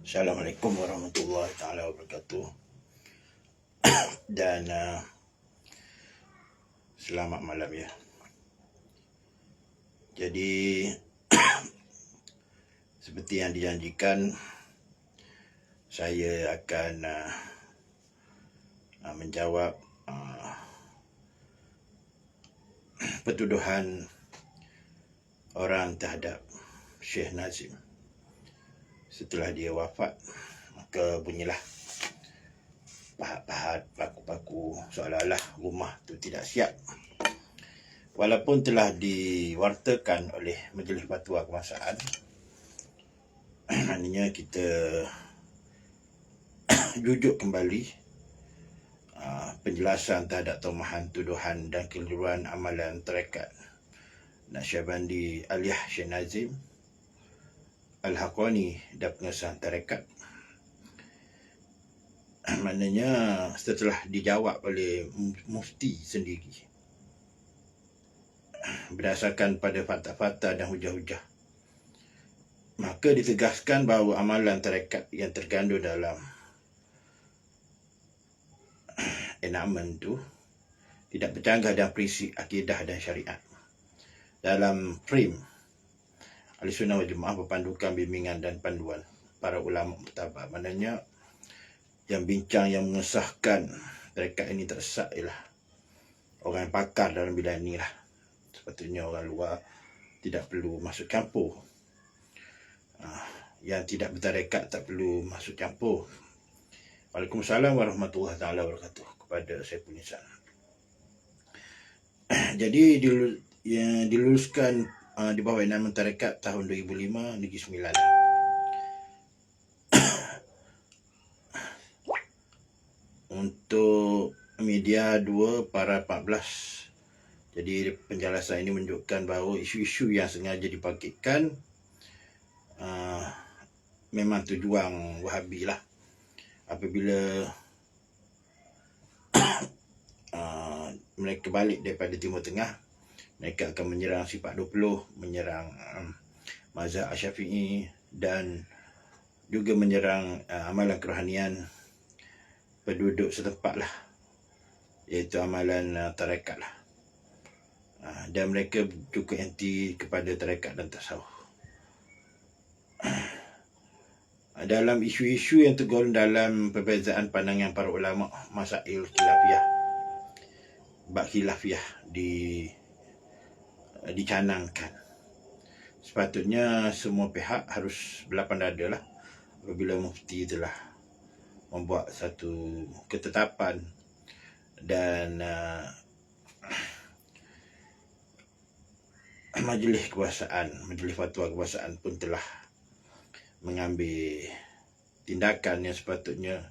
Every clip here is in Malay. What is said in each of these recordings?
Assalamualaikum warahmatullahi taala wabarakatuh. Dan selamat malam ya. Jadi seperti yang dijanjikan, saya akan menjawab pertuduhan orang terhadap Syekh Nazim setelah dia wafat. Maka bunyilah pahat-pahat, paku-paku, seolah-olah rumah tu tidak siap. Walaupun telah diwartakan oleh Majlis Fatwa Kebangsaan, maknanya kita jujuk kembali penjelasan terhadap tomahan, tuduhan dan keliruan amalan tarekat Naqsyabandi Aliyah Syekh Nazim Al-Haqqani dan pengesahan tarekat. Maknanya setelah dijawab oleh mufti sendiri berdasarkan pada fakta-fakta dan hujah-hujah, maka ditegaskan bahawa amalan tarekat yang terkandung dalam enakmen itu tidak bercanggah dengan prinsip akidah dan syariat. Dalam frame Ahlussunnah wal Jamaah berpandukan bimbingan dan panduan para ulama muktabar. Maknanya yang bincang, yang mengesahkan tarekat ini tersesat ialah orang yang pakar dalam bidang ini lah. Sepatutnya orang luar tidak perlu masuk campur. Yang tidak bertarekat tak perlu masuk campur. Waalaikumsalam warahmatullahi taala wabarakatuh kepada saya punya sana. Jadi diluluskan di bawah enakmen tarekat tahun 2005 Negeri Sembilan. Untuk media 2 para 14. Jadi penjelasan ini menunjukkan bahawa isu-isu yang sengaja dibangkitkan memang tujuan Wahabi lah. Apabila mereka balik daripada Timur Tengah, mereka akan menyerang Sifat 20, menyerang mazhab Asyafi'i dan juga menyerang amalan kerohanian penduduk setempat lah, iaitu amalan tarekat lah. Dan mereka juga anti kepada tarekat dan tasawuf. Dalam isu-isu yang tergolong dalam perbezaan pandangan para ulama, masail khilafiyah, bab khilafiyah dicanangkan. Sepatutnya semua pihak harus berlapang dada lah apabila mufti telah membuat satu ketetapan dan Majlis Kekuasaan, Majlis Fatwa Kebangsaan pun telah mengambil tindakan yang sepatutnya,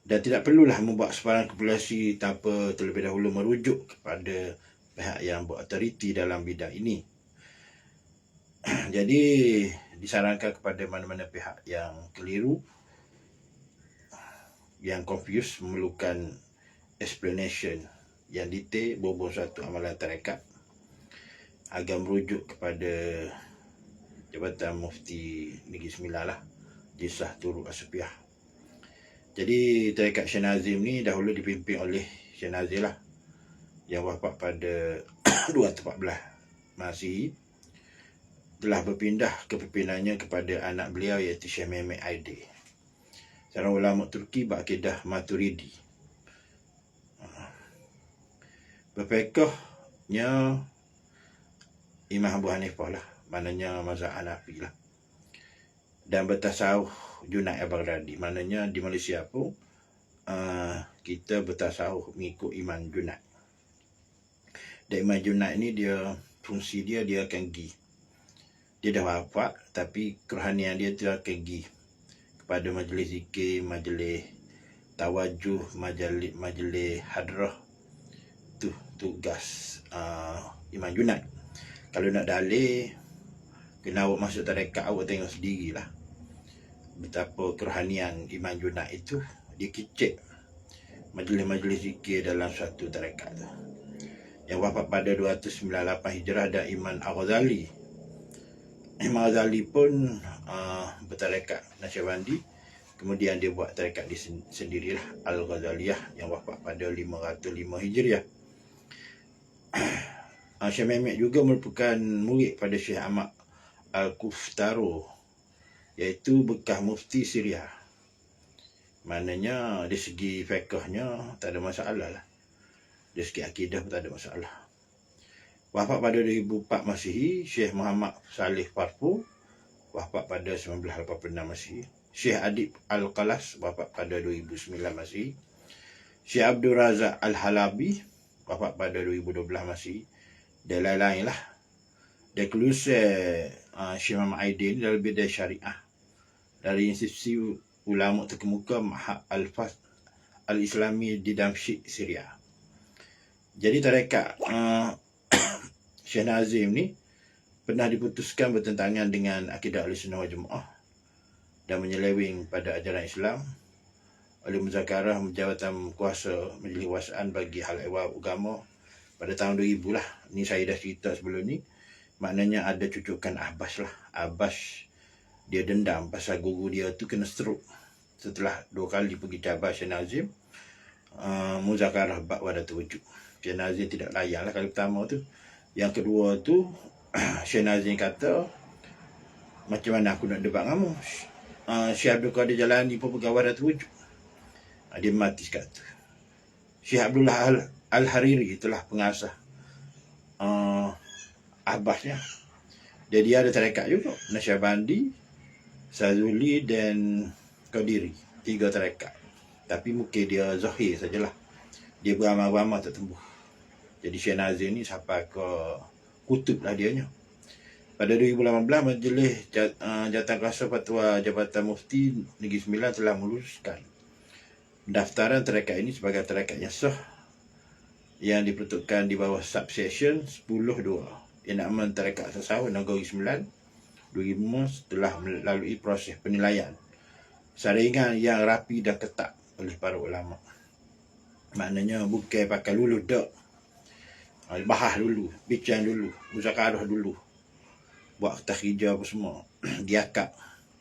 dan tidak perlulah membuat sebarang kalkulasi tanpa terlebih dahulu merujuk kepada pihak yang berautoriti dalam bidang ini. Jadi disarankan kepada mana-mana pihak yang keliru, yang confused, memerlukan explanation yang detail berhubung satu amalan tarekat, agar merujuk kepada Jabatan Mufti Negeri Sembilan lah, Jisah Turut Asfiah. Jadi tarekat Syekh Nazim ni dahulu dipimpin oleh Syekh Nazim lah, yang wafat pada 2014 Masihi. Telah berpindah kepimpinannya kepada anak beliau iaitu Syekh Mehmet Aidil, seorang ulama Turki berakidah Maturidi. Berfiqahnya Imam Abu Hanifah lah, maknanya mazhab Hanafi lah. Dan bertasawuf Junaid al-Baghdadi, maknanya di Malaysia pun kita bertasawuf mengikut Imam Junaid. Dan Imam Junaid ni fungsi dia akan pergi. Dia dah wafat tapi kerohanian dia akan pergi kepada majlis zikir, majlis tawajuh, majlis hadrah. Tu tugas Imam Junaid. Kalau nak dalih, kena awak masuk tarekat, awak tengok sendirilah betapa kerohanian Imam Junaid itu. Dia kicik majlis-majlis zikir dalam suatu tarekat tu. Yang wafat pada 298 Hijrah dan Imam Al-Ghazali Imam Ghazali pun bertarekat Naqsyabandi. Kemudian dia buat tarekat dia sendirilah, Al-Ghazaliyah, yang wafat pada 505 Hijriah. Syekh Mehmet juga merupakan murid pada Syekh Ahmad Al-Kuftaro, iaitu bekas mufti Syria. Maknanya dari segi fiqhnya tak ada masalah lah. Dari segi akidah pun tak ada masalah. Wafat pada 2004 Masihi. Syekh Muhammad Saleh Farpo wafat pada 1986 Masihi. Syekh Adib Al-Qalas wafat pada 2009 Masihi. Syekh Abdul Razak Al-Halabi wafat pada 2012 Masihi. Dan lain-lain lah. Dan kelulusan Syekh Muhammad Aidin dalam bidang syariah dari institusi ulama terkemuka Ma'had Al-Fas Al-Islami di Damsyik, Syria. Jadi tarekat Syekh Nazim ni pernah diputuskan bertentangan dengan akidah Ahlussunnah wal Jamaah dan menyeleweng pada ajaran Islam oleh Muzakarah Jabatan Kuasa Majlis Wasaan bagi Hal Ehwal Agama pada tahun 2000 lah. Ni saya dah cerita sebelum ni. Maknanya ada cucukan Abbas lah. Abbas dia dendam pasal guru dia tu kena stroke. Setelah 2 kali pergi cabar Syekh Nazim, Muzakarah bab wadatul wujud. Syekh Nazim tidak layan lah kali pertama tu. Yang kedua tu Syekh Nazim kata, macam mana aku nak debat dengan kamu? Syekh Abdul Qadir Jalani pun pegawai wadatul wujud. Dia mati sekata. Syekh Abdullah Al-Hariri itulah pengasas Abbasnya. Jadi dia ada tarekat juga, Naqsyabandi, Sazuli dan Qadiri. 3 tarekat. Tapi mungkin dia zahir sajalah. Dia beramal-beramal tak tembus. Jadi Syekh Nazim ni sampai ke kutub lah dianya. Pada 2018, Majlis Jawatankuasa Fatwa Jabatan Mufti Negeri Sembilan telah meluluskan pendaftaran tarekat ini sebagai tarekat yang sah yang diperuntukkan di bawah subsection 10.2 Enakmen Tarekat Tasawuf Negeri Sembilan 2005 telah melalui proses penilaian saringan yang rapi dan ketat oleh para ulama. Maknanya bukan pakai lulus dak. Bahas dulu, bincang dulu, muzakarah dulu. Buat takhijah apa semua. Diakak,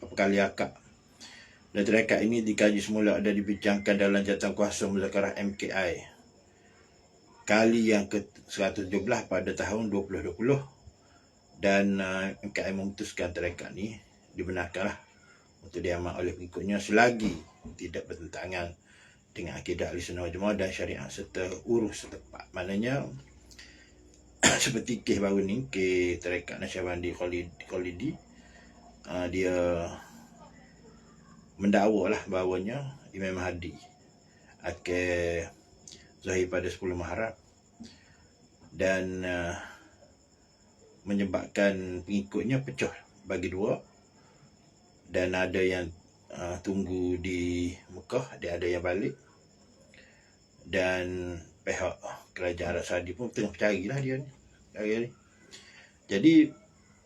apa kali akak. Dan tarekat ini dikaji semula dan dibincangkan dalam Jawatankuasa Muzakarah MKI kali yang ke-117 pada tahun 2020. Dan MKI memutuskan tarekat ni dibenarkanlah untuk diamal oleh pengikutnya selagi tidak bertentangan dengan akidah Ahlussunnah wal Jamaah dan syariat serta urus setempat. Maknanya seperti kes baru ni, kes tarekat Naqsyabandi Khalidi, dia mendakwa lah bahawanya Imam Mahdi akan zahir pada 10 Muharram dan menyebabkan pengikutnya pecah bagi 2, dan ada yang tunggu di Mekah, dia ada yang balik, dan pihak kerajaan Arab Saudi pun tengah carilah dia ni. Jadi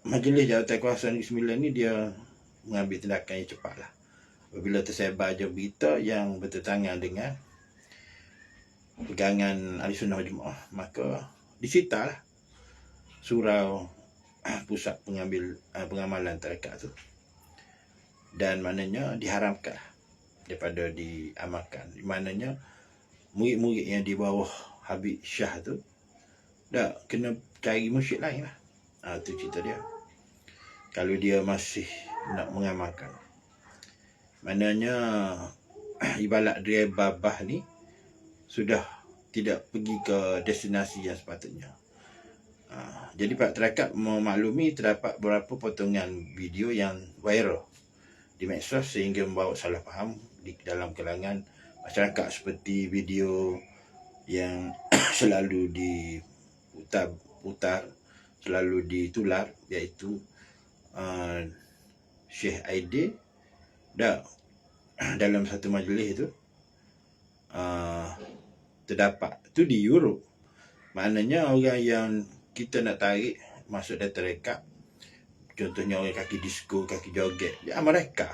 Majlis Jawatankuasa Negeri Sembilan ni dia mengambil tindakan yang cepat lah. Apabila tersebar je berita yang bertentangan dengan pegangan Ahlussunnah wal Jamaah, maka disita lah surau pusat pengamalan tarekat tu, dan maknanya diharamkan daripada diamalkan. Maknanya murid-murid yang di bawah Habib Shah tu dah kena cari mursyid lain lah. Tu cerita dia. Kalau dia masih nak mengamalkan. Maknanya ibarat dia babah ni sudah tidak pergi ke destinasi yang sepatutnya. Jadi Pak Terakat memaklumi terdapat beberapa potongan video yang viral di medsos sehingga membawa salah faham di dalam kalangan masyarakat, seperti video yang selalu diputar, selalu ditular, iaitu Syekh Aidil dalam satu majlis tu terdapat tu di Europe. Maknanya orang yang kita nak tarik masuk dalam tarekat, contohnya orang kaki disco, kaki joget, di Amerika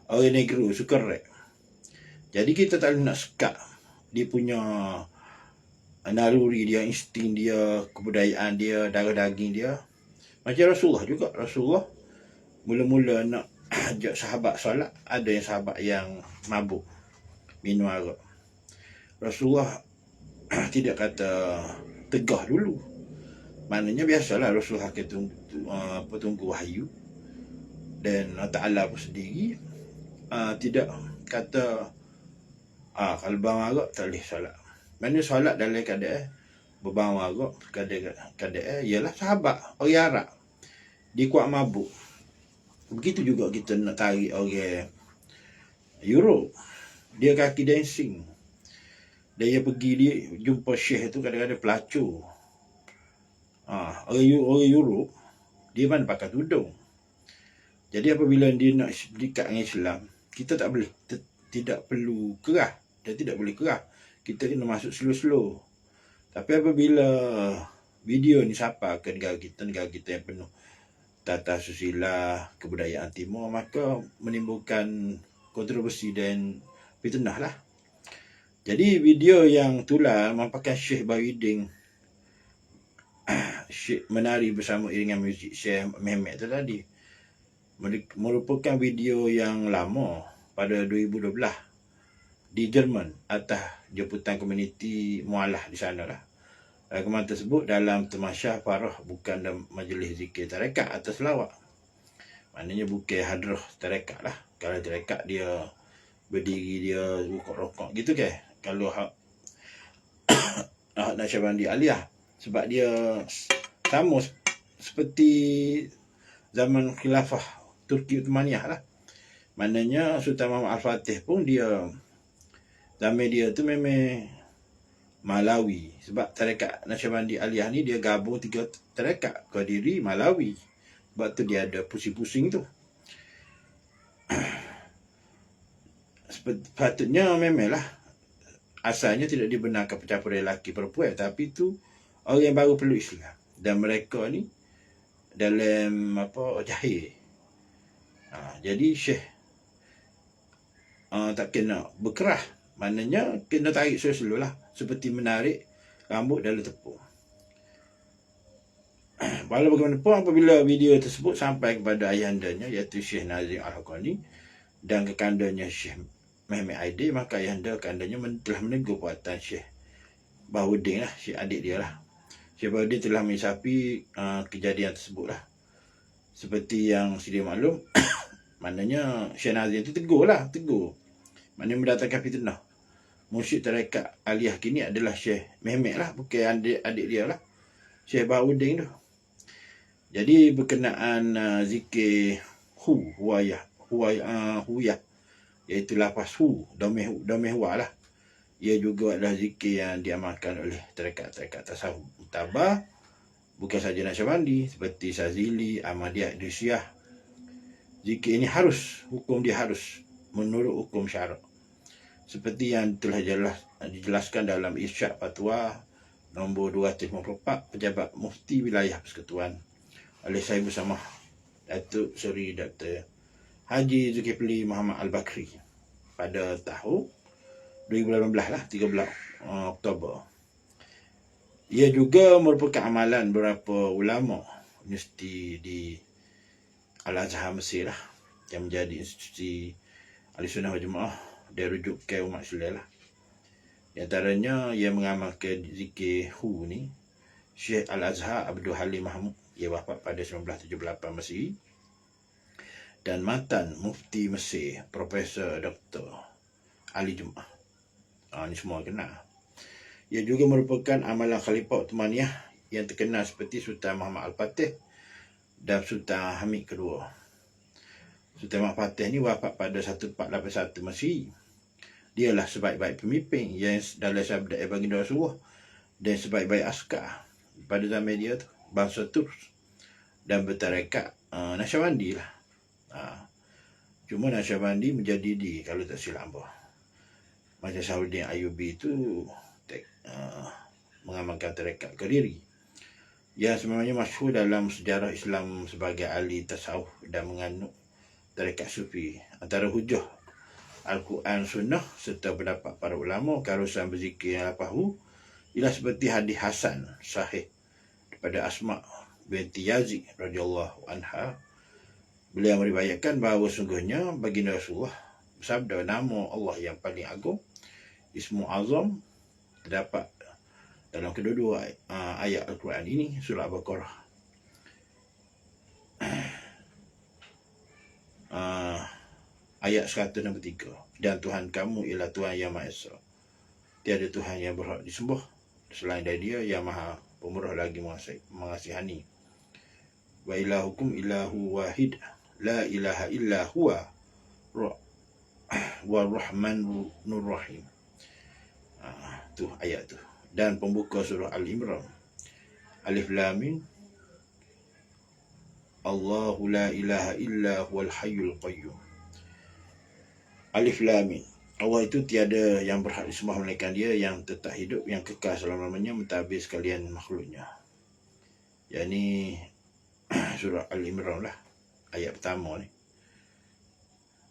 orang negro suka rap. Jadi kita tak boleh nak sekat dia punya naluri dia, insting dia, kebudayaan dia, darah daging dia. Macam Rasulullah juga. Rasulullah mula-mula nak ajak sahabat solat, ada yang sahabat yang mabuk minum arak. Rasulullah tidak kata tegah dulu. Maknanya biasalah Rasulullah akan tunggu wahyu. Dan Allah Ta'ala pun sendiri tidak kata kalau bang arak tak boleh solat. Mana solat dalam keadaan berbang arak, keadaan ialah sahabat orang Arab, dia kuat mabuk. Begitu juga kita nak tarik orang Europe, dia kaki dancing. Dia pergi, dia jumpa syekh tu kadang-kadang pelacur. Orang Europe, dia mana pakai tudung. Jadi apabila dia nak dekat dengan Islam, kita tak boleh, tidak perlu kerah. Dan tidak boleh kerah. Kita kena masuk slow-slow. Tapi apabila video ni sapa ke negara kita yang penuh tata susila, kebudayaan timur, maka menimbulkan kontroversi dan fitnah lah. Jadi video yang tular mempakai Syekh Bahauddin Syekh menari bersama iringan muzik Syekh Mehmet tu tadi, merupakan video yang lama pada 2012 di Jerman atas jemputan komuniti mualah di sana lah. Rakaman tersebut dalam Temasyah Farah, bukan dalam majlis zikir tarekat atau selawat. Maknanya bukan hadrah tarekat lah. Kalau tarekat dia berdiri, dia rokok-rokok gitu ke. Kalau Naqsyabandi Aliyah, sebab dia sama seperti zaman khilafah Turki Uthmaniyah lah. Maknanya Sultan Muhammad Al-Fatih pun dia, zaman dia tu memang Malawi. Sebab tarekat Naqsyabandi Aliyah ni dia gabung 3 tarekat, Qadiri, Malawi. Sebab tu dia ada pusing-pusing tu. Sepatutnya memanglah asalnya tidak dibenarkan percampuran lelaki perempuan, tapi tu orang yang baru perlu Islam. Dan mereka ni dalam jahil. Jadi Syekh tak kena berkerah. Maknanya kena tarik slow-slow lah, seperti menarik rambut dalam tepung. Walau bagaimanapun, apabila video tersebut sampai kepada ayahandanya, iaitu Syekh Nazim Al-Haqqani dan kekandanya Syekh Mehmet Aidil, maka ayahanda kekandanya telah menegur perbuatan Syekh Bahauddin lah, Syekh adik dia lah. Syekh Bahauddin telah menyisapi kejadian tersebut lah. Seperti yang sedia maklum, maknanya Syekh Nazim tu tegur. Maknanya mendatangkan fitnah. Mursyid tarekat Aliyah kini adalah Syekh Mehmet lah, bukan adik dia lah, Syekh Bahauddin tu. Jadi berkenaan zikir huyah, iaitu lafaz domeh huwa lah. Ia juga adalah zikir yang diamalkan oleh tarekat-tarekat tasawuf mutabah, bukan saja Naqsyabandi, seperti Sazili, Ahmadiyah, Idrisiyah. Zikir ini hukum dia harus menurut hukum syarak, seperti yang telah dijelaskan dalam Irsyad Fatwa nombor 254 Pejabat Mufti Wilayah Persekutuan oleh saya bersama Datuk Seri Dr. Haji Zulkifli Muhammad Al-Bakri pada tahun 2018 lah, 13 Oktober. Ia juga merupakan amalan beberapa ulama universiti di Al-Azhar Mesir lah, yang menjadi institusi Ahlussunnah wal Jamaah dan rujukan umat Islam lah. Di antaranya ia mengamalkan zikir ni Syekh Al-Azhar Abdul Halim Mahmud, ia wafat pada 1978 Masihi, dan mantan Mufti Mesir Profesor Dr. Ali Jummah. Ini semua kenal. Ia juga merupakan amalan Khalifah Uthmaniyah yang terkenal seperti Sultan Muhammad Al-Fatih dan Sultan Hamid kedua. Sultan Muhammad Fatih ni wafat pada 1481 Masihi. Dialah sebaik-baik pemimpin yang dalam sabda baginda Rasulullah, dan sebaik-baik askar pada zaman dia tu, bangsa Turks, dan bertarekat Naqsyabandi lah. Cuma Naqsyabandi menjadi kalau tak silap macam Sahuddin Ayyubi itu mengamalkan tarekat Qadiri, yang sebenarnya masyhur dalam sejarah Islam sebagai ahli tasawuf dan menganut tarekat sufi. Antara hujah Al-Quran, Sunnah serta pendapat para ulama keharusan berzikir yang lapahu ialah seperti hadis Hasan sahih daripada Asma binti Yazid radhiyallahu anha, beliau meriwayatkan bahawa sungguhnya baginda Rasulullah bersabda, nama Allah yang paling agung, Ismu Azam, terdapat dalam kedua-dua ayat Al-Quran ini, surah Al-Baqarah. Ayat 163. Dan Tuhan kamu ialah Tuhan yang Maha Esa. Tiada Tuhan yang berhak disembah selain dari Dia yang Maha Pemurah lagi mengasihani. Wa ilahukum ilahu wahid, la ilaha illa huwa wa rahmanur rahim. Tu ayat tu. Dan pembuka surah Al-Imran, Alif Lam Mim, Allahu la ilaha illa huwal hayyul qayyum. Alif Lam Mim, Allah itu tiada yang berhak disembah melainkan Dia yang tetap hidup, yang kekal selama-lamanya, mentadbir sekalian makhluknya. Yani surah Al-Imran lah, ayat pertama ni.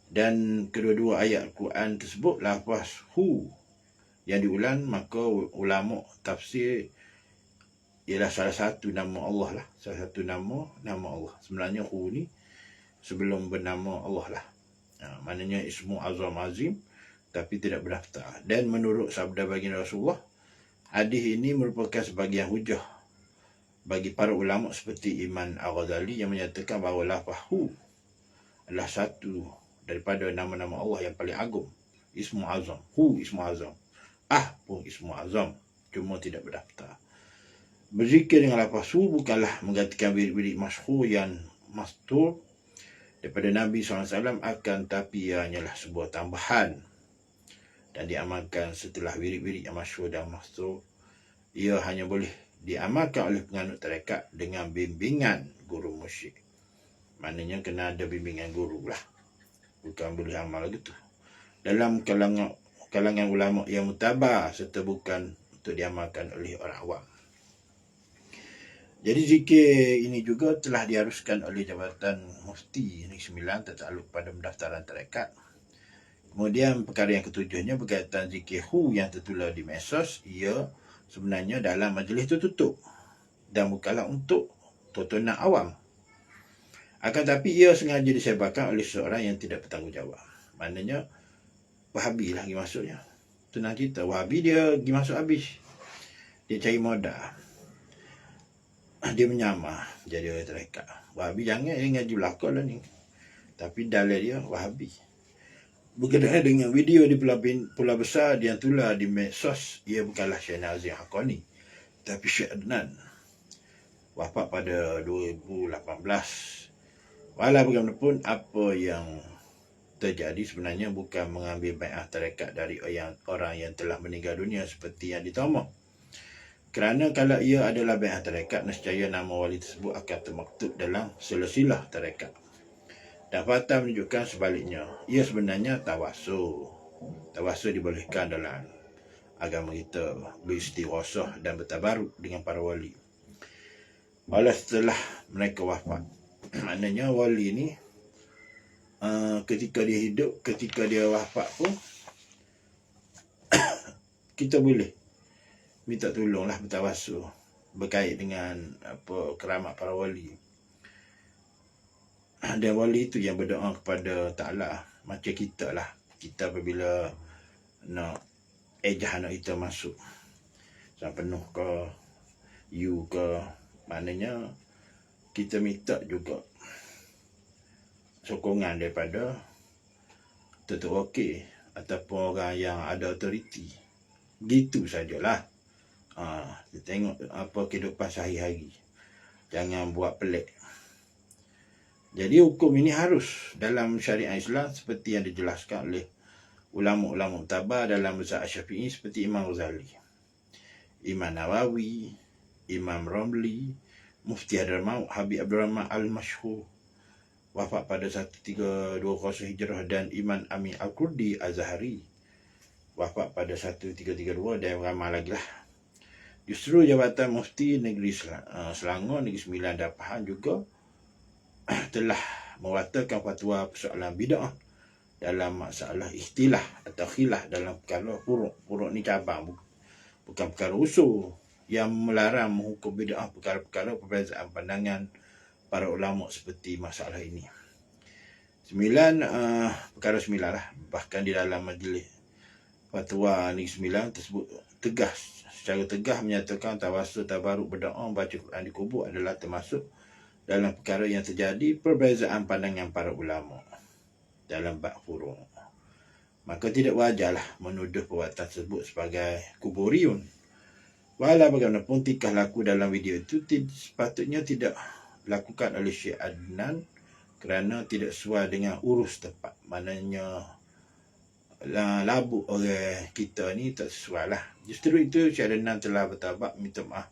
Dan kedua-dua ayat Al-Quran tersebut lafaz hu yang diulang, maka ulama tafsir ialah salah satu nama Allah lah, salah satu nama Allah. Sebenarnya hu ni sebelum bernama Allah lah. Maknanya Ismu Azam Azim, tapi tidak berdaftar. Dan menurut sabda baginda Rasulullah, hadis ini merupakan sebagian hujah bagi para ulama seperti Imam Al-Ghazali yang menyatakan bahawa lafaz hu adalah satu daripada nama-nama Allah yang paling agung, Ismu Azam. Hu Ismu Azam, pun Ismu Azam, cuma tidak berdaftar. Berzikir dengan lafaz hu bukanlah menggantikan wirid-wirid masyhur yang mastur daripada Nabi SAW, akan tapi ia hanyalah sebuah tambahan dan diamalkan setelah wirid-wirid yang masyhur dan mastur. Ia hanya boleh diamalkan oleh penganut tarekat dengan bimbingan guru musyrik. Maknanya kena ada bimbingan guru lah, bukan boleh amal gitu. Dalam kalangan ulama yang mutabar, serta bukan untuk diamalkan oleh orang awam. Jadi zikir ini juga telah diharuskan oleh Jabatan Mufti Negeri Sembilan tertakluk pada pendaftaran tarekat. Kemudian perkara yang ketujuhnya berkaitan zikir hu yang tertular di medsos. Ia sebenarnya dalam majlis tertutup dan bukanlah untuk tontonan awam. Akan tapi ia sengaja disebarkan oleh seorang yang tidak bertanggungjawab. Maknanya Wahabi lah pergi masuknya. Tenang cerita, Wahabi dia pergi masuk habis. Dia cari modal, dia menyamar jadi orang tarekat. Wahabi jangan ngaji belakang lah ni, tapi dalil dia Wahabi. Berkenaan dengan video di Pulau Besar yang tular di medsos, ia bukanlah Syekh Nazim Haqqani, tapi Syekh Adnan, wafat pada 2018. Walau bagaimanapun, apa yang terjadi sebenarnya bukan mengambil bai'ah tarekat dari orang yang telah meninggal dunia seperti yang ditomak. Kerana kalau ia adalah bai'ah tarekat, nescaya nama wali tersebut akan termaktub dalam silsilah tarekat. Dan fakta menunjukkan sebaliknya. Ia sebenarnya tawassul. Tawassul dibolehkan dalam agama kita, beristighosah dan bertabaruk dengan para wali. Walau setelah mereka wafat. Maknanya wali ni ketika dia hidup, ketika dia wafat pun kita boleh minta tolonglah, bertawassul berkait dengan keramat para wali. Dan wali itu yang berdoa kepada Ta'ala. Macam kita lah, kita apabila nak ejah anak kita masuk sampai penuh ke you ke, maknanya kita minta juga sokongan daripada Datuk Wakil ataupun orang yang ada autoriti. Gitu sajalah. Kita tengok apa kehidupan sehari-hari, jangan buat pelik. Jadi hukum ini harus dalam syariat Islam seperti yang dijelaskan oleh ulama-ulama mutabar dalam mazhab Syafi'i seperti Imam Ghazali, Imam Nawawi, Imam Ramli, Mufti Hadramaut Habib Abdul Rahman Al-Mashhur, wafat pada 1320 Hijrah, dan Imam Amin Al-Qurdi Az-Zahari, wafat pada 1332, dan ramai lagi lah. Justru Jabatan Mufti Negeri Selangor, Negeri Sembilan dan Pahang juga telah mewatakan fatwa persoalan bid'ah dalam masalah ikhtilah atau khilaf dalam perkara furuk. Furuk ni cabang, bukan perkara usul. yang melarang menghukum bid'ah perkara-perkara perbezaan pandangan para ulama seperti masalah ini. Perkara 9 lah. Bahkan di dalam majlis fatwa Negeri Sembilan tersebut secara tegas menyatakan tawasul, tabaruk, berdoa, baca Quran di kubur adalah termasuk dalam perkara yang terjadi perbezaan pandangan para ulama dalam bab furu'. Maka tidak wajarlah menuduh perbuatan tersebut sebagai kuburiyun. Walau bagaimanapun tingkah laku dalam video itu sepatutnya tidak dilakukan oleh Syekh Adnan kerana tidak sesuai dengan urus tepat. Maknanya labuk oleh kita ni tak sesuai lah. Justru itu Syekh Adnan telah bertaubat minta maaf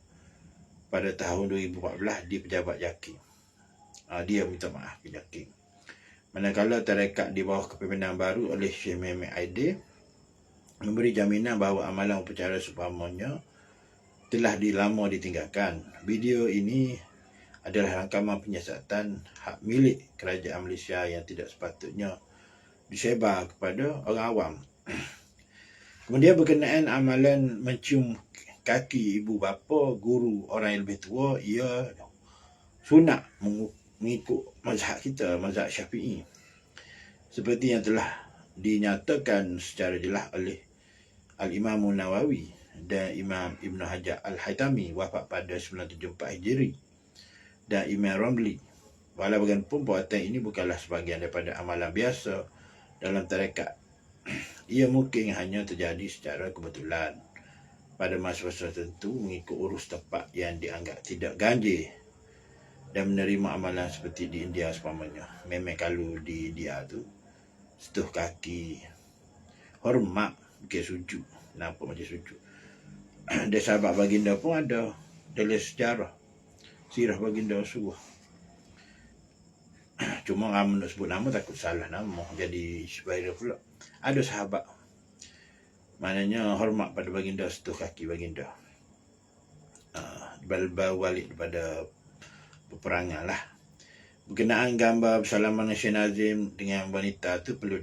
pada tahun 2014 di Pejabat JAKIM. Dia minta maaf ke JAKIM. Manakala tarekat di bawah kepimpinan baru oleh Syekh Mehmet Aidil memberi jaminan bahawa amalan upacara seumpamanya telah lama ditinggalkan. Video ini adalah rangkaman penyiasatan hak milik kerajaan Malaysia yang tidak sepatutnya disebar kepada orang awam. Kemudian berkenaan amalan mencium kaki ibu bapa, guru, orang yang lebih tua, ia sunat mengikut mazhab kita, mazhab Syafi'i. Seperti yang telah dinyatakan secara jelas oleh Al-Imam Nawawi dan Imam Ibn Hajar Al-Haytami wafat pada 974 Hijri dan Imam Ramli. Walau bagaimanapun perbuatan ini bukanlah sebahagian daripada amalan biasa dalam tarekat. Ia mungkin hanya terjadi secara kebetulan pada masa-masa tertentu mengikut urus tepat yang dianggap tidak ganjil dan menerima amalan seperti di India seumpamanya. Memang kalau di India tu setuh kaki hormat, bukan sujud, nampak macam sujud. Dan sahabat baginda pun ada dalam sejarah sirah baginda Rasulullah. Cuma orang nak sebut nama takut salah nama, jadi viral pula. Ada sahabat maknanya hormat pada baginda, setuh kaki baginda. Baru balik daripada peperangan lah. Berkenaan gambar bersalaman Syekh Nazim dengan wanita tu perlu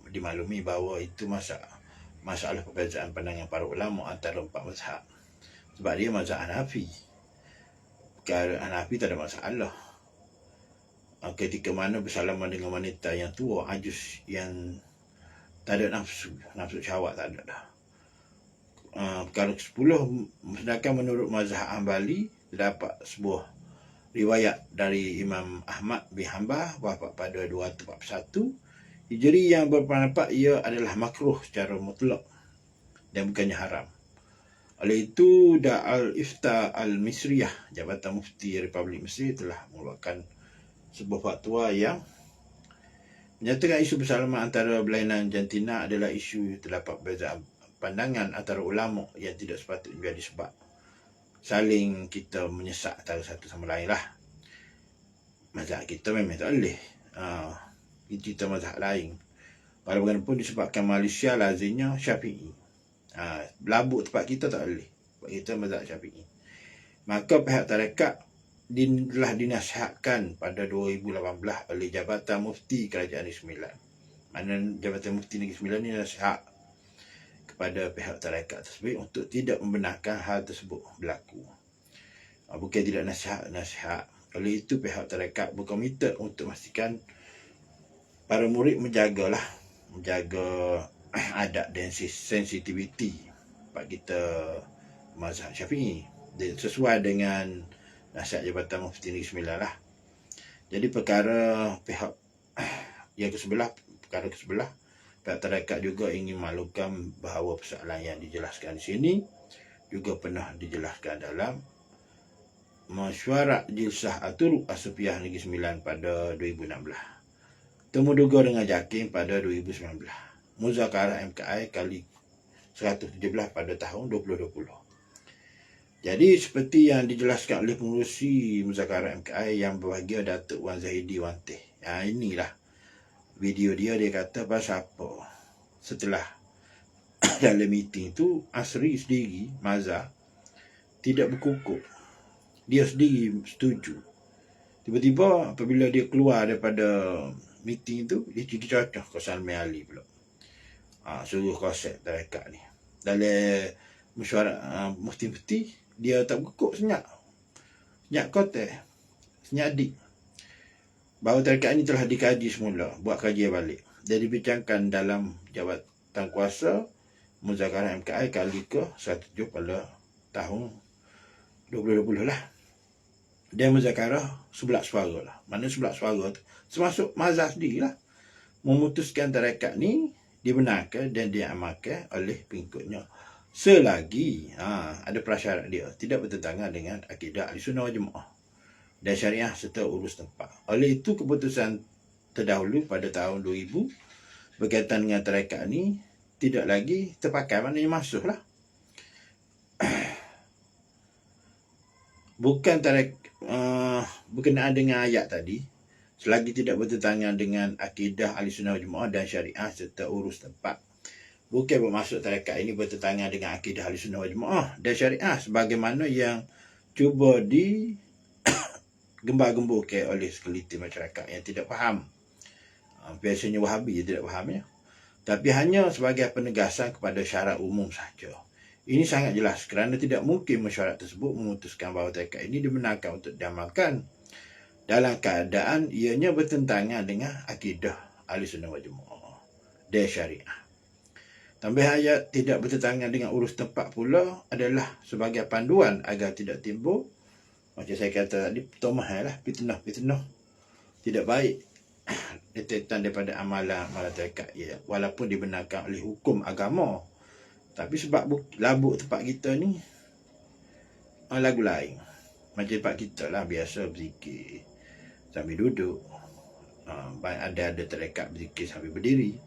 dimaklumi bahawa itu masalah perbezaan pandangan para ulama antara empat mazhab. Sebab dia mazhab Hanafi. Perkara Hanafi tak ada masalah. Ketika mana bersalaman dengan wanita yang tua, ajus, yang tak ada nafsu syahwat tak ada dah. Perkara ke-10, sedangkan menurut mazhab Hanbali terdapat sebuah riwayat dari Imam Ahmad bin Hanbal wafat pada 241 Hijri yang berpendapat ia adalah makruh secara mutlak dan bukannya haram. Oleh itu, Darul Ifta Al-Misriyah, Jabatan Mufti Republik Mesir, telah mengeluarkan sebuah fatwa yang menyatakan isu bersalaman antara berlainan jantina adalah isu terdapat perbezaan pandangan antara ulama yang tidak sepatutnya menjadi sebab saling kita menyesak antara satu sama lain lah. Mazhab kita memang tak boleh kita mazhab lain. Walau bagaimanapun disebabkan Malaysia lazimnya Syafi'i. Belabuk tempat kita tak boleh, sebab kita mazhab Syafi'i. Maka pihak tarekat telah dinasihatkan pada 2018 oleh Jabatan Mufti Kerajaan Negeri Sembilan. Mana Jabatan Mufti Negeri Sembilan ni nasihat kepada pihak tarekat tersebut untuk tidak membenarkan hal tersebut berlaku. Bukan tidak nasihat. Oleh itu pihak tarekat berkomitmen untuk memastikan para murid menjaga adab dan sensitiviti sebab kita mazhab Syafi'i sesuai dengan nasihat Jabatan Mufti Negeri Sembilan lah. Jadi perkara ke-11 pihak tarekat juga ingin maklumkan bahawa persoalan yang dijelaskan di sini juga pernah dijelaskan dalam Mesyuarat Jilsah At-Turuq As-Sufiyah Negeri Sembilan pada 2016. Temu duga dengan JAKIM pada 2019. Muzakarah MKI kali 117 pada tahun 2020. Jadi seperti yang dijelaskan oleh pengurusi Muzakarah MKI yang berbahagia Datuk Wan Zahidi Wan Teh. Inilah video dia kata pasal apa. Setelah dalam meeting tu Asri sendiri, Mazhar, tidak berkukuh. Dia sendiri setuju. Tiba-tiba apabila dia keluar daripada meeting tu, dia jadi cocok ke Salmi Ali pula. Suruh konsep tarekat ni. Dalam mesyuarat mufti-mufti, dia tak berkukuk senyap kote, senyap adik. Bahawa tarekat ini telah dikaji semula, buat kajian balik. Dan dibincangkan dalam jabatan kuasa Muzakarah MKI kali ke-107 pada tahun 2020 lah. Dan Muzakarah 11 suara lah. Mana 11 suara tu termasuk mazhab sendiri lah, memutuskan tarekat ni dibenarkan dan diamalkan oleh pengikutnya selagi ada prasyarat dia tidak bertentangan dengan akidah Ahlussunnah wal Jamaah dan syariah serta urus tempat. Oleh itu keputusan terdahulu pada tahun 2000 berkaitan dengan tarekat ni tidak lagi terpakai, maknanya masuk lah. Bukan berkenaan dengan ayat tadi, selagi tidak bertentangan dengan akidah Ahlussunnah wal Jamaah dan syariah serta urus tempat. Bukan bermaksud tarekat ini bertentangan dengan akidah Ahlussunnah wal Jamaah dan syariah sebagaimana yang cuba gembar-gemburkan oleh segelintir masyarakat yang tidak faham. Biasanya Wahabi tidak faham ya. Tapi hanya sebagai penegasan kepada syarat umum sahaja. Ini sangat jelas kerana tidak mungkin mesyuarat tersebut memutuskan bahawa tarekat ini dibenarkan untuk diamalkan dalam keadaan ianya bertentangan dengan akidah Ahlussunnah wal Jamaah dan syariah. Tambah ayat tidak bertentangan dengan urus tempat pula adalah sebagai panduan agar tidak timbul, macam saya kata tadi, fitnah tidak baik detekan daripada amalan tarekat ya, walaupun dibenarkan oleh hukum agama. Tapi sebab labuk tempat kita ni lagu lain. Macam tempat kita lah biasa berzikir sambil duduk. Ada tarekat berzikir sambil berdiri.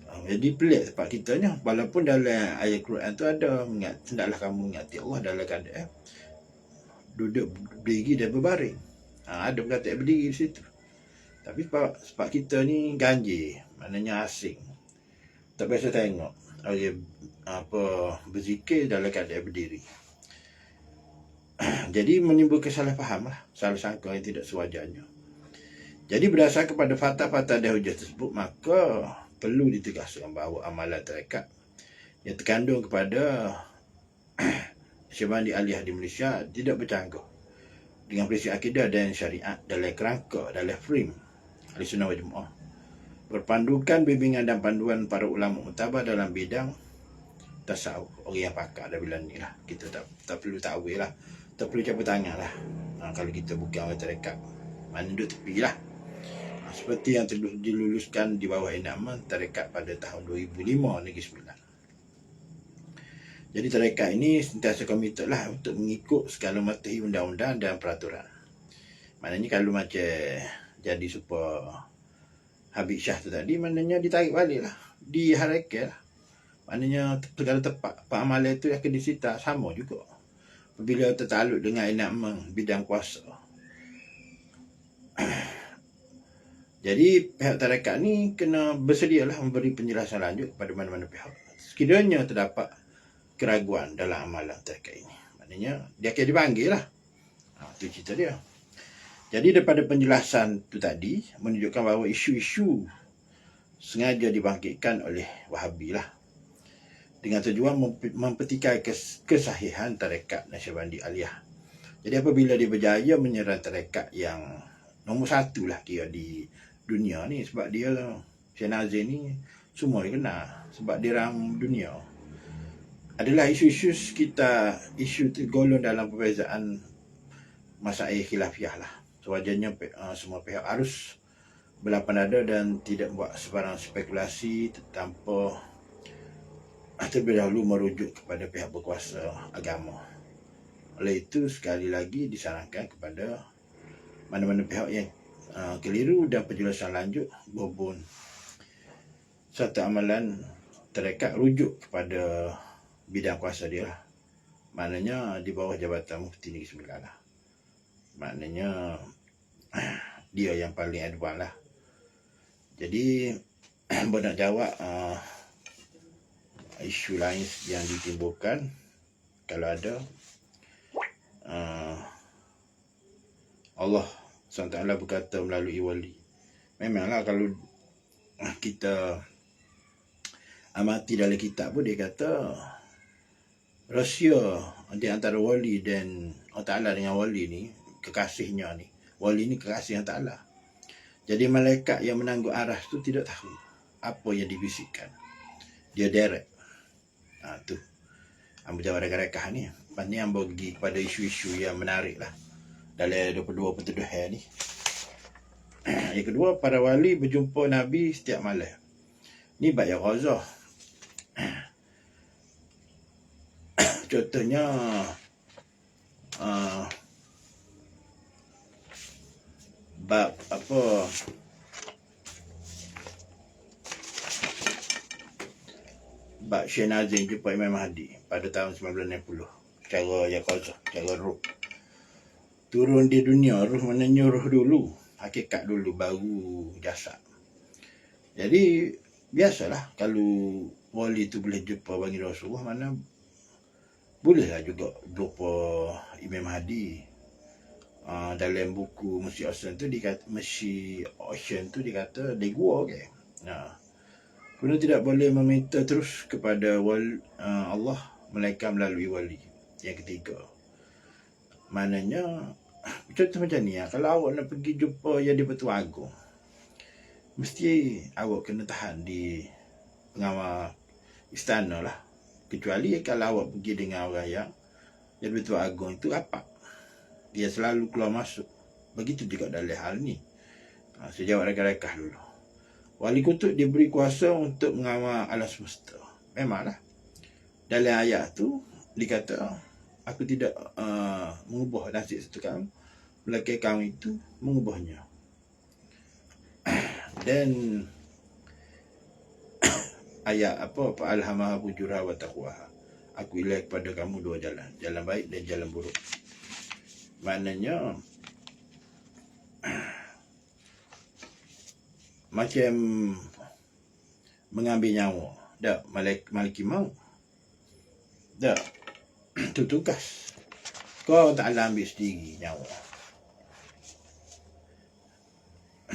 Jadi pelik tempat kita ni. Walaupun dalam ayat Quran tu ada hendaklah kamu mengingati Allah dalam keadaan duduk, berdiri dan berbaring. Ada perkataan berdiri di situ. Tapi sebab kita ni ganjil, maknanya asing, tak biasa tengok berzikir dalam keadaan berdiri. Jadi menimbulkan salah faham lah, salah sangka yang tidak sewajarnya. Jadi berdasar kepada fakta-fakta dan hujah tersebut, maka perlu ditegaskan bahawa amalan tarekat yang terkandung kepada Syabandi Aliyah di Malaysia tidak bercanggah dengan prinsip akidah dan syariat dalam kerangka, dalam frame Ahlussunnah wal Jamaah, berpandukan bimbingan dan panduan para ulama muktabar dalam bidang tasawuf, orang yang pakar dah bilang ni lah. Kita tak perlu takwil lah, tak perlu campur tangan lah. Kalau kita bukan orang tarekat, mana duduk tepi lah. Seperti yang diluluskan di bawah enakmen tarekat pada tahun 2005 Negeri Sembilan. Jadi tarekat ini sentiasa komited lah untuk mengikut segala materi undang-undang dan peraturan. Maknanya kalau macam jadi super Habib Shah tu tadi, maknanya ditarik balik lah, diharaikan lah. Maknanya segala tempat amalan itu akan disita sama juga apabila tertaluk dengan enakmen bidang kuasa. Jadi pihak tarekat ni kena bersedialah memberi penjelasan lanjut kepada mana-mana pihak sekiranya terdapat keraguan dalam amalan tarekat ini. Maknanya dia akan dipanggil lah. Itu cerita dia. Jadi daripada penjelasan tu tadi menunjukkan bahawa isu-isu sengaja dibangkitkan oleh Wahabi lah, dengan tujuan mempertikai kesahihan tarekat Naqsyabandi Aliyah. Jadi apabila dia berjaya menyerang tarekat yang nombor satu lah kira di dunia ni, sebab dia Syekh Nazir ni semua dia kenal, sebab dia ram dunia, adalah isu-isu sekitar isu tergolong dalam perbezaan masail khilafiyah lah. Sewajarnya semua pihak harus berlapang dada dan tidak buat sebarang spekulasi tanpa terlebih dahulu merujuk kepada pihak berkuasa agama. Oleh itu sekali lagi disarankan kepada mana-mana pihak yang keliru dan penjelasan lanjut berhubung satu amalan tarekat rujuk kepada bidang kuasa dia lah. Maknanya di bawah jabatan Mufti Negeri Sembilan lah. Maknanya dia yang paling advance lah. Jadi nak jawab isu lain yang ditimbulkan, kalau ada, Allah SWT berkata melalui wali. Memanglah kalau kita amati dalam kitab pun dia kata rahsia di antara wali dan Allah Ta'ala dengan wali ni, kekasihnya ni. Wali ni kekasih Allah Ta'ala. Jadi malaikat yang menanggung aras tu tidak tahu apa yang dibisikkan. Dia direct. Tu. Ambil jawab reka-reka ni. Lepas ni ambil pergi kepada isu-isu yang menarik lah dalam 22 pertuduhan ni. Yang kedua, para wali berjumpa Nabi setiap malam. Ni bab yang Ghazah. Contohnya bab apa, bab Syekh Nazim jumpa Imam Mahdi pada tahun 1960. Cara Yaqazah, cara ruh. Turun di dunia, ruh maknanya ruh dulu, hakikat dulu, baru jasad. Jadi biasalah kalau wali tu boleh jumpa bagi Rasulullah, mana bolehlah juga jumpa Imam Mahdi. Dalam buku Mesyi Ocean tu dikata dia gua ke. Guna tidak boleh meminta terus kepada Allah melainkan melalui wali. Yang ketiga, maknanya contoh macam ni, kalau awak nak pergi jumpa yang di-Pertuan Agong, mesti awak kena tahan di pengawal istana lah. Kecuali kalau awak pergi dengan orang yang di-Pertuan Agong itu apa, dia selalu keluar masuk. Begitu juga dalam hal ni. Saya jawab reka-reka dulu. Wali kutub diberi kuasa untuk mengawal alam semesta. Memanglah. Dalam ayat tu dikata, aku tidak mengubah nasib satu kaum, melainkan kaum itu mengubahnya. Dan ayat apa, fa'alhamaha fujuraha wa taqwaha. Aku ilah kepada kamu dua jalan, jalan baik dan jalan buruk. Maknanya macam mengambil nyawa. Dak, maliki maut. Dak, itu tugas. Kau tak Allah ambil sendiri nyawa.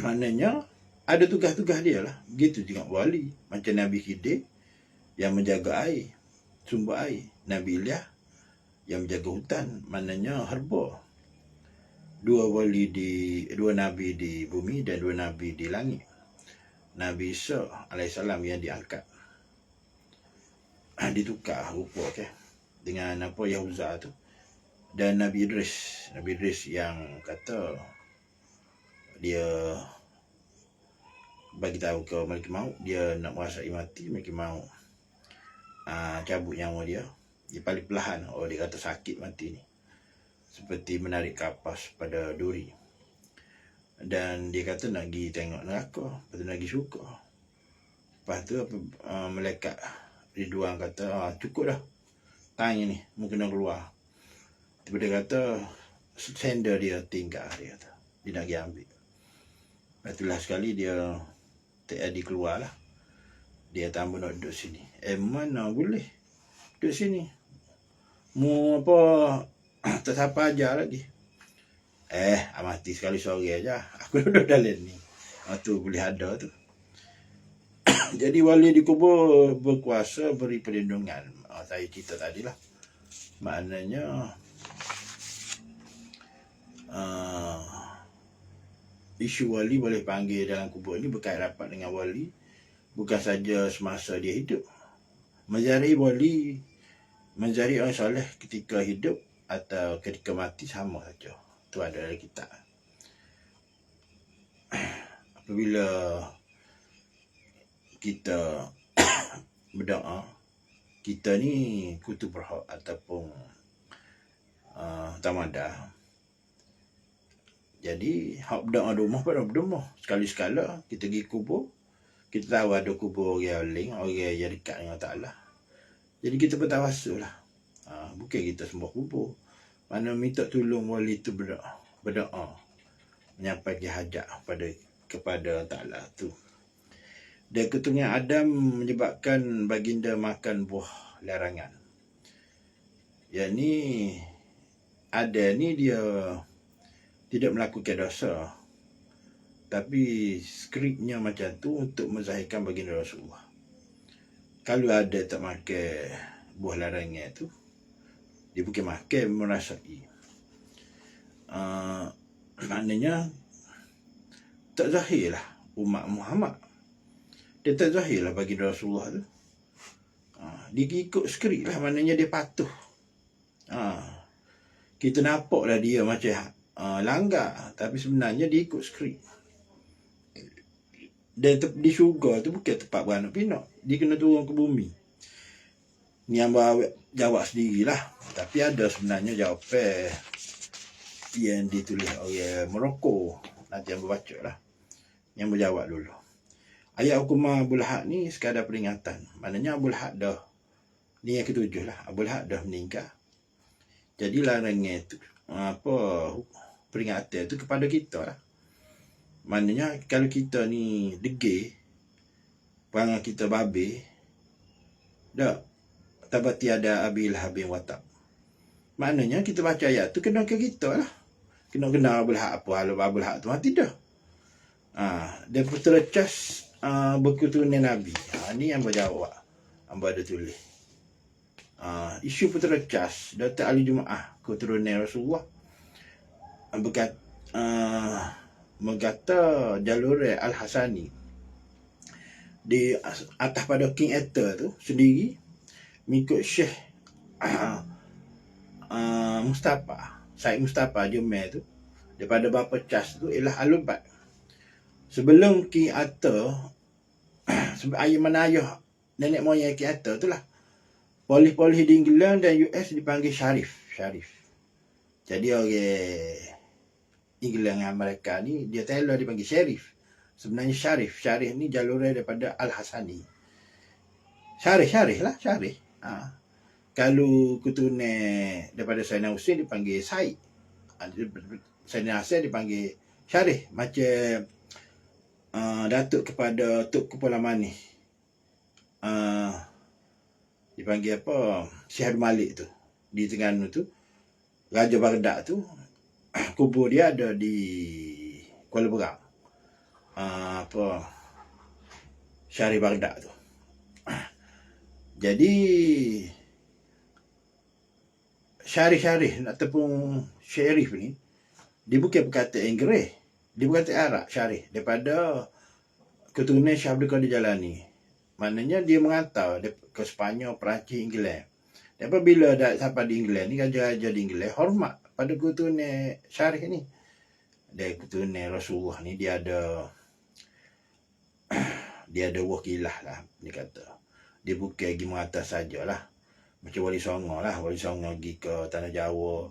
Maknanya ada tugas-tugas dia lah. Begitu juga wali. Macam Nabi Khidir yang menjaga air, sumber air. Nabi Ilyas yang menjaga hutan, maknanya herba. Dua nabi di bumi dan dua nabi di langit. Nabi Isa alaihissalam yang diangkat, ditukar rupa dengan apa Yahuza tu. Dan Nabi Idris yang kata dia bagi tahu ke Maliki Maut, dia nak merasai mati, Maliki Maut cabut nyawa dia. Dia paling perlahan. Dia kata sakit mati ni, seperti menarik kapas pada duri. Dan dia kata nak pergi tengok neraka, lepas tu nak pergi syurga. Lepas tu malaikat Ridwan kata, cukup dah, tanya ni, mu kena keluar. Tiba dia kata, sender dia tinggal, dia kata, dia nak pergi ambil. Lepas tu lah sekali dia tak ada keluar lah. Dia tambah nak duduk sini. Mana boleh duduk sini, mu apa, tak siapa ajar lagi. Mati sekali sore aja, aku duduk dalam ni. Tu boleh ada tu. Jadi wali di kubur berkuasa, beri perlindungan. Saya cerita tadi lah. Maknanya isu wali boleh panggil dalam kubur ni berkait rapat dengan wali. Bukan saja semasa dia hidup. Mencari wali, mencari orang soleh ketika hidup atau ketika mati sama saja. Itu ada dalam kitab. Apabila kita berdoa, kita ni kutub berhak ataupun tamadah. Jadi hak berdoa rumah pada berdoa. Sekali-sekala kita pergi kubur, kita tahu ada kubur orang lain, orang yang dekat dengan Allah. Jadi kita bertawasul lah. Bukan kita sembah kubur. Mana minta tolong wali tu berdoa menyampaikan hajat kepada Ta'ala tu. Dan keturunan Adam menyebabkan baginda makan buah larangan. Yang ni Adam ni dia tidak melakukan dosa, tapi skripnya macam tu untuk menzahirkan baginda Rasulullah. Kalau ada tak makan buah larangan tu, Dia bukan makan, merasai. Maknanya tak zahir lah umat Muhammad. Dia tak zahir lah bagi Rasulullah tu. Dia ikut skrip lah, maknanya dia patuh. Kita nampak lah dia macam langgar, tapi sebenarnya dia ikut skrip. Dan di syurga tu bukan tempat beranak pinak. Dia kena turun ke bumi. Ni yang jawab sendirilah. Tapi ada sebenarnya jawapan yang ditulis oleh Morocco. Nanti yang berbaca lah. Yang berjawab dulu. Ayat hukuman Abu Lahab ni sekadar peringatan. Maknanya Abu Lahab dah, ni yang ketujuh lah, Abu Lahab dah meninggal. Jadi larangan tu, peringatan tu kepada kita lah. Maknanya kalau kita ni degil, perangai kita babi, dak tabati ada Abil Habib Watab. Maknanya kita baca ayat tu kena ke kita lah. Kena Abu Lahab apa, kalau Abu Lahab tu mati dah. Dia tercas berketurunan Nabi. Ni yang berjawab. Hamba ada tulis. Isu putera cas Datuk Ali Jumaah keturunan Rasulullah berkata jalur Al-Hasani di atas pada King Ether tu sendiri mengikut Syekh Mustafa Syed Mustafa Jumaah tu daripada bapa cas tu ialah Al-Ubat. Sebelum King Ether ayah nenek moyang King Ether tu lah, polis-polis di England dan US dipanggil Syarif. Jadi orang England dengan Amerika ni, dia Taylor dipanggil Syarif. Sebenarnya Syarif ni jalurnya daripada Al-Hasani. Syarif lah. Kalau keturunan daripada Sayyidina Hussein dipanggil Said. Sayyidina Hasan dipanggil Syarif. Macam Datuk kepada Tok Kepala Manis. Dipanggil apa? Syekh Malik tu. Di Terengganu tu. Raja Baghdad tu. Kubur dia ada di Kuala Berang. Syarif Baghdad tu. Jadi Syarif ataupun Syarif ni, dia bukan perkataan Inggeris. Dia perkataan Arab, Syarif. Daripada keturunan Syekh Abdul Qadir Jalani. Maknanya dia mengantau ke Sepanyol, Perancis, England. Dan apabila dah sampai di England ni, raja-raja di England hormat pada keturunan Syarif ni. Dia keturunan Rasulullah ni, dia ada wakilah lah, dia kata. Dia bukan pergi mengatas sajalah. Macam Wali Songo lah. Wali Songo pergi ke Tanah Jawa.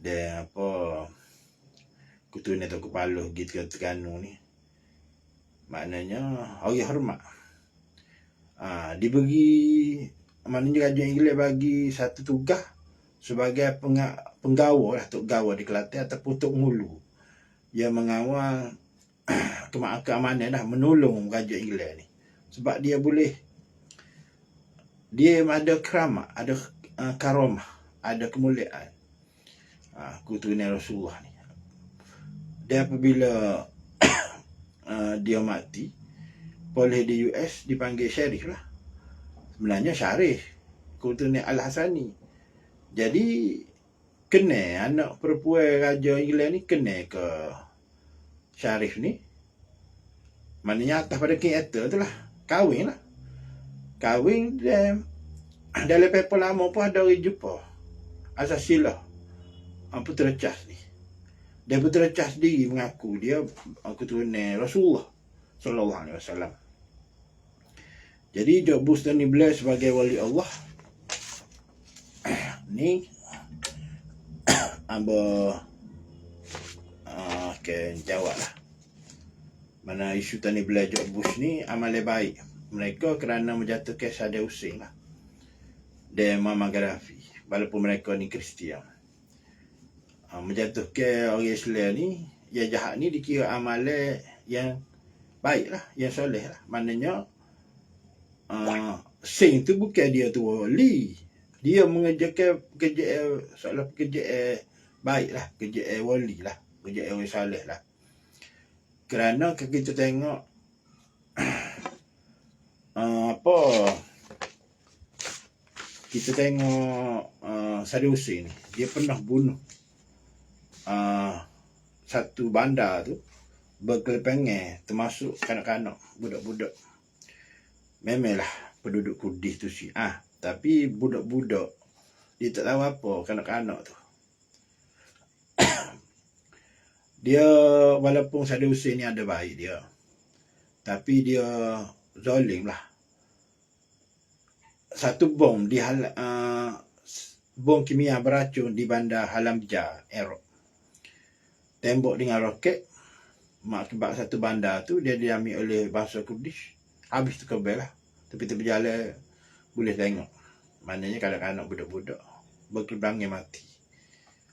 Dan keturunan Tok Kepala pergi ke Terengganu ni. Maknanya orang hormat. Diberi, maknanya Raja Inggeris bagi satu tugas sebagai penggawa lah, Tok Gawa di Kelantan ataupun Tok Ngulu yang mengawal keamanan dah, menolong Raja Inggeris ni. Sebab dia ada keramat, ada karamah, ada kemuliaan. Keturunan Rasulullah ni. Dan apabila dia mati, polis di US dipanggil Syarif lah. Sebenarnya Syarif keturunan Al-Hasani. Jadi kena anak perempuan Raja England ni kena ke Syarif ni. Maknanya atas pada King Ether tu lah. Kahwin dan dalam paper lama pun ada orang jumpa Asasilah putera cas ni. Dan putera cas sendiri mengaku dia keturunan Rasulullah sallallahu alaihi wasallam. Jadi Dok Bustani Blair sebagai wali Allah ni jawab lah. Mana isu Tani Blair George Bush ni amalnya baik mereka kerana menjatuhkan Saddam Hussein lah dan Muammar Gaddafi walaupun mereka ni Kristian. Menjatuhkan orang Islam ni yang jahat ni dikira amalan yang baik lah, yang soleh lah. Maknanya Saint tu bukan dia tu wali, dia mengerjakan pekerjaan baik lah, pekerjaan wali lah, pekerjaan orang soleh lah. Kerana kita tengok kita tengok Saddam Hussein ni, dia pernah bunuh satu bandar tu berkelepangan, termasuk kanak-kanak, budak-budak. Memanglah penduduk Kurdis tu Syiah, tapi budak-budak dia tak tahu apa kanak-kanak tu. Dia walaupun Saddam Hussein ni ada baik dia, tapi dia zalim lah. Satu bom bom kimia beracun di bandar Halabja, Iraq. Tembok dengan roket, akibat satu bandar tu dia diambil oleh bangsa Kurdis. Habis tu kebal lah. Tepi-tepi jalan boleh tengok. Maknanya kanak-kanak budak-budak berkelebangan mati.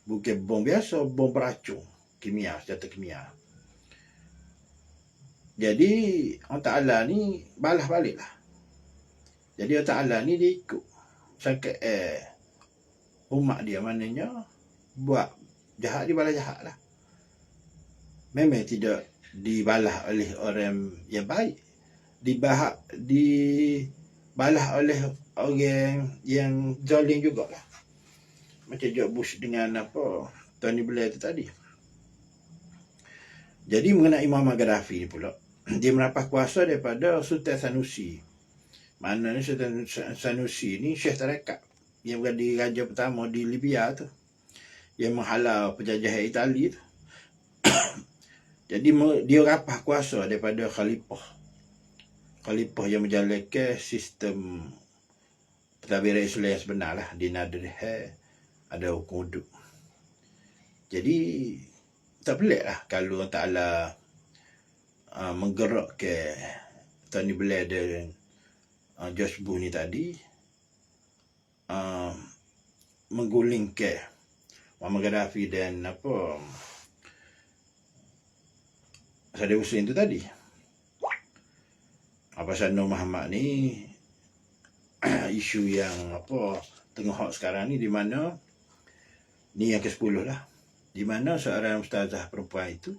Bukan bom biasa, bom beracun kimia, senjata kimia. Jadi Allah Ta'ala ni balas balik lah. Jadi Allah Ta'ala ni dia ikut sangka umat dia, maknanya buat jahat dia balas jahat lah. Memang tidak dibalas oleh orang yang baik, dibalas oleh orang yang zalim jugalah. Macam George Bush dengan Tony Blair tu tadi. Jadi mengenai Muammar Gaddafi ni pula, dia merapas kuasa daripada Sultan Sanusi. Maknanya Sultan Sanusi ni Syekh Tarekat yang menjadi raja pertama di Libya tu, yang menghalau penjajahan Itali tu. Jadi dia rapas kuasa daripada khalifah yang menjalankan sistem pentadbiran Islam yang sebenar lah. Di Nadrih ada hukum wuduk. Jadi tak pelik lah kalau Allah Ta'ala menggerakkan Tony Blair dan George Bush ni tadi menggulingkan Muammar Gaddafi dan Saddam Hussein tu tadi. Pasal Nur Muhammad ni isu yang tengah hot sekarang ni, di mana ni yang ke-10 lah, di mana seorang ustazah perempuan itu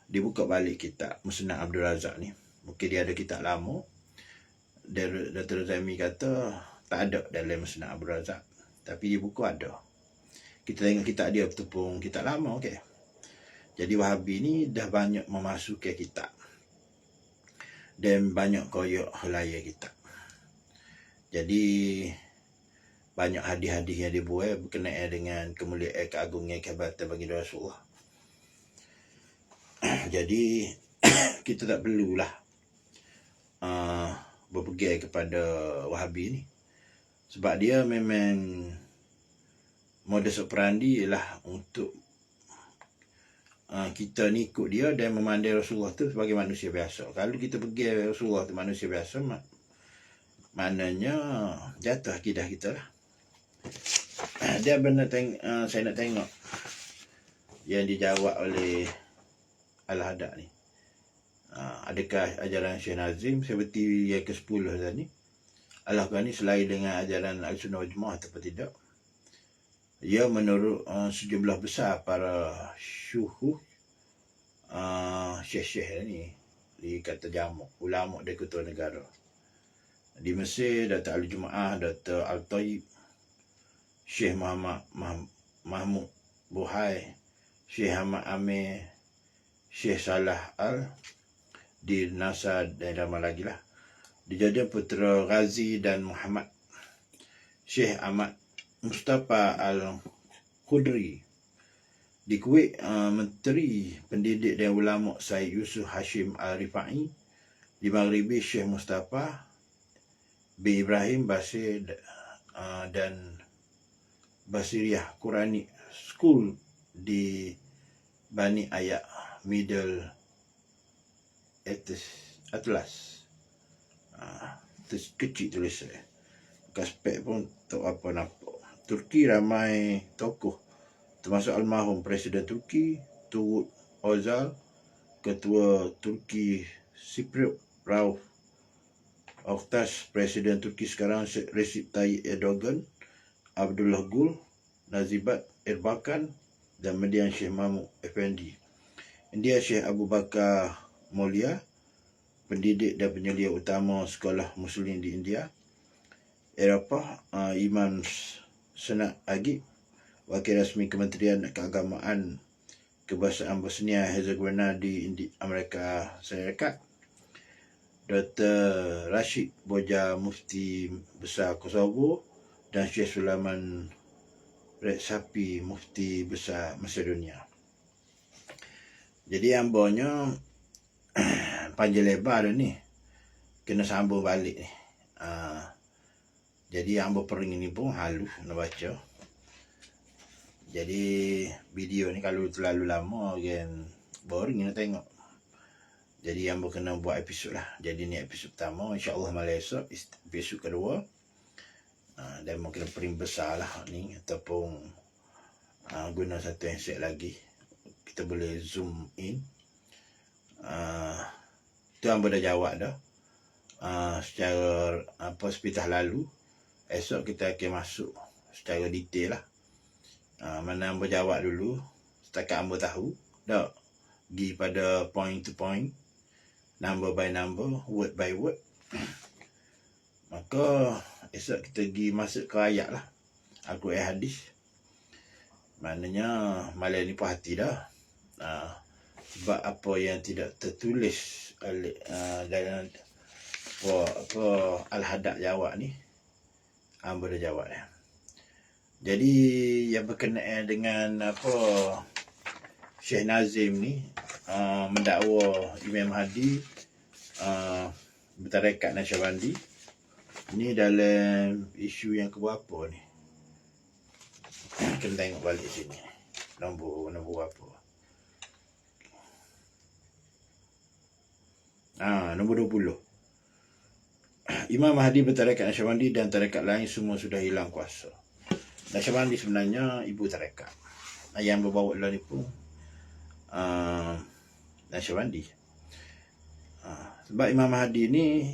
dia buka balik kitab Musnad Abdul Razak ni. Mungkin dia ada kitab lama. Dr. Zaimi kata tak ada dalam Musnad Abdul Razak, tapi dia buku ada. Kita tengok kitab dia betul pun kitab lama, okey. Jadi Wahabi ni dah banyak memasuki kitab dan banyak koyak helaya kitab. Jadi banyak hadis-hadis yang dibuat berkenaan dengan kemuliaan, keagungan, kehebatan baginda Rasulullah. Jadi kita tak perlulah berpegang kepada Wahabi ni, sebab dia memang modus operandi ialah untuk kita ni ikut dia dan memandai Rasulullah tu sebagai manusia biasa. Kalau kita pergi Rasulullah tu manusia biasa, maknanya jatuh akidah kita lah. Dia benar saya nak tengok yang dijawab oleh Al-Hadad ni. Adakah ajaran Syekh Nazim seperti yang ke-10 tadi, Allah ni selain dengan ajaran Al-Sunnah wal Jamaah atau tidak? Ya, menurut sejumlah besar para syuhuh, syekh-syekh ni dikata jamak, ulama dari Ketua Negara. Di Mesir, Dr. Al-Jum'ah, Dr. Al-Tayyib, Syekh Mahmud Buhai, Syekh Ahmad Amir, Syekh Salah Al, di Nasar dan ramai lagi lah. Di Jordan, Putera Ghazi dan Muhammad, Syekh Ahmad Mustafa Al-Khudri. Di Kuwait, Menteri Pendidik dan Ulama Syed Yusuf Hashim Al-Rifai. Di Maghribi, Syekh Mustafa bin Ibrahim Basir dan Basiriyah Quranic School di Bani Ayak Middle Atlas. Kecil tulis Kaspek pun tak apa nampak. Turki ramai tokoh, termasuk almarhum Presiden Turki Turgut Özal, Ketua Turki Cypriot Rauf Oktaş, Presiden Turki sekarang Recep Tayyip Erdogan, Abdullah Gül, Nazibat Erbakan dan Median Syekh Mahmud Effendi. India, Syekh Abu Bakar Mulia, pendidik dan penyelia utama sekolah Muslim di India. Eropah, Imam Senat Agib, Wakil Rasmi Kementerian Keagamaan Kebahasaan Bosnia Herzegovina di Amerika Syarikat, Dr. Rashid Boja, Mufti Besar Kosovo, dan Syekh Sulaiman Retsapi, Mufti Besar Macedonia. Jadi ambonya panjang lebar dah ni, kena sambung balik ni. Jadi ambo pering ni pun halus nak baca. Jadi video ni kalau terlalu lama kan boring nak tengok. Jadi ambo kena buat episod lah. Jadi ni episod pertama, insya-Allah malam esok episod kedua. Dan mungkin pering besar lah ni, ataupun guna satu handset lagi, kita boleh zoom in. Tu ambo dah jawab dah secara sepitah lalu. Esok kita akan masuk secara detail lah. Mana ambo jawab dulu setakat ambo tahu dah, pergi pada point to point, number by number, word by word. Maka esok kita pergi masuk ke ayat lah, Al-Quran hadis. Maknanya malam ni puas hati dah. Sebab apa yang tidak tertulis dalam Al-Hadad jawab ni, ambo dah jawab dah. Jadi yang berkenaan dengan Syekh Nazim ni mendakwa Imam Mahdi bertarekat Naqsyabandi. Ini dalam isu yang keberapa ni? Kena tengok balik sini. Nombor berapa? Nombor 20. Imam Mahdi bertarekat Naqsyabandi dan tarekat lain semua sudah hilang kuasa. Naqsyabandi sebenarnya ibu tarekat. Yang berbawa lah ni pun Naqsyabandi. Sebab Imam Mahdi ni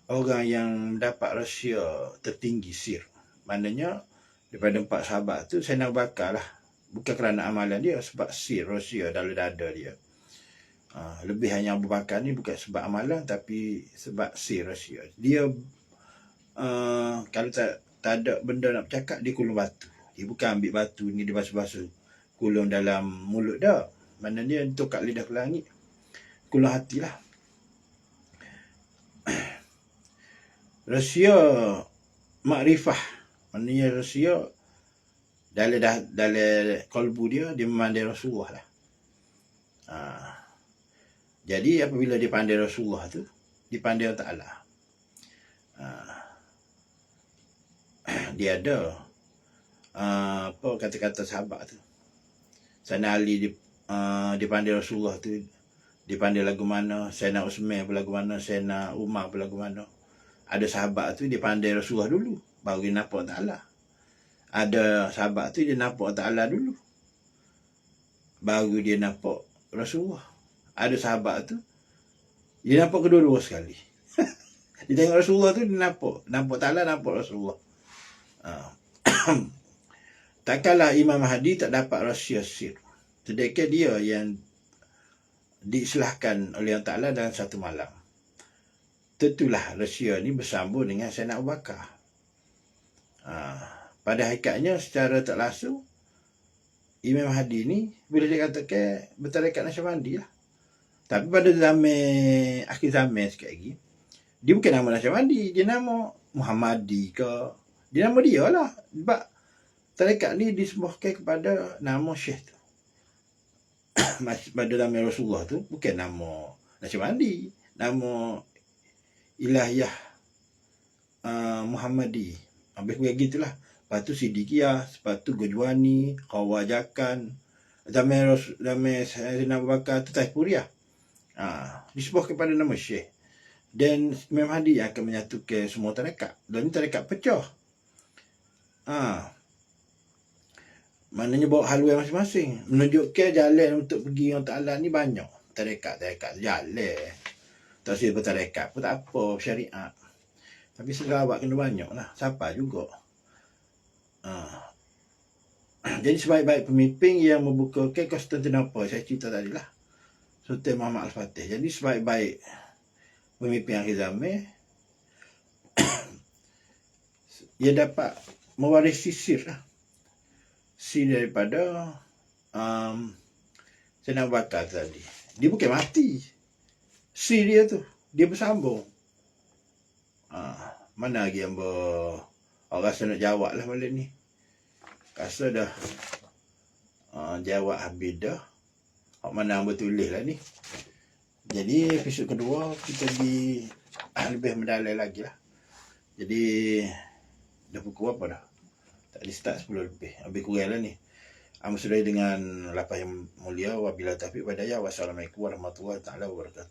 orang yang mendapat rahsia tertinggi sir. Maknanya daripada 4 sahabat tu, Sayyidina Abu Bakar lah. Bukan kerana amalan dia, sebab sir, rahsia dalam dada dia. Lebih hanya Abu Bakar ni bukan sebab amalan, tapi sebab sir, rahsia. Dia kalau tak ada benda nak bercakap, dia kulung batu. Dia bukan ambil batu ni, dia basuh-basuh kulung dalam mulut dah. Mana dia tukar lidah ke langit, kulung hati lah. Rahsia makrifah, maknanya rahsia dalam kalbu dia memandai Rasulullah lah. Jadi apabila dia pandai Rasulullah tu, dipandai Allah Ta'ala. Dia ada kata-kata sahabat tu. Sayyidina Ali dipandai Rasulullah tu, dipandai lagu mana, Sayyidina Utsman pun lagu mana, Sayyidina Umar pun lagu mana. Ada sahabat tu dia pandai Rasulullah dulu, baru dia nampak Ta'ala. Ada sahabat tu dia nampak Ta'ala dulu, baru dia nampak Rasulullah. Ada sahabat tu dia nampak kedua-dua sekali. Dia tengok Rasulullah tu, dia nampak Ta'ala, nampak Rasulullah. Takkanlah Imam Mahdi tak dapat rahsia sir. Sedekah dia yang diislahkan oleh Allah Ta'ala dalam satu malam. Tentulah rahsia ni bersambung dengan Sayyidina Abu Bakar. Pada hakikatnya secara tak langsung, Imam Mahdi ni boleh dikatakan bertarekat Naqsyabandi lah. Tapi pada zaman akhir zaman sikit lagi, dia bukan nama Naqsyabandi, dia nama Muhammadi ke, dia nama dia lah. Sebab tarekat ni disebutkan kepada nama Syekh tu. Pada zaman Rasulullah tu bukan nama Naqsyabandi, nama Ilahiyah Muhammadi. Habis begitulah. Lepas tu Siddiqiyah, lepas tu Gujwani, Khawajakan. Zaman Sayyidina Abu Bakar tu Taifuriyah. Disebut kepada nama Syekh. Dan Imam Mahdi yang akan menyatukan semua tarekat. Dan ini tarekat pecah. Maknanya bawa haluan masing-masing. Menunjukkan jalan untuk pergi Allah Ta'ala ni banyak. Tarekat jalan. Tak usah bertarekat pun tak apa, syariat. Tapi segawat kena banyak lah. Siapa juga. Jadi sebaik-baik pemimpin yang membukakan Konstantinopel, saya cerita tadi lah, Sultan Muhammad Al-Fatih. Jadi sebaik-baik pemimpin akhir zaman, ia dapat mewarisi sir lah. si daripada saya nak bakar tadi. Dia bukan mati. Si dia tu, dia bersambung. Mana lagi yang orang rasa nak jawab lah malam ni. Rasa dah jawab habis dah. Mana yang bertulis lah ni. Jadi episod kedua kita lebih mendalam lagi lah. Jadi dah pukul apa dah? Tak di start 10 lebih. Habis kurang lah ni. Amusudai dengan lapas yang mulia. Wabillahi taufiq wal hidayah. Wassalamualaikum warahmatullahi wabarakatuh.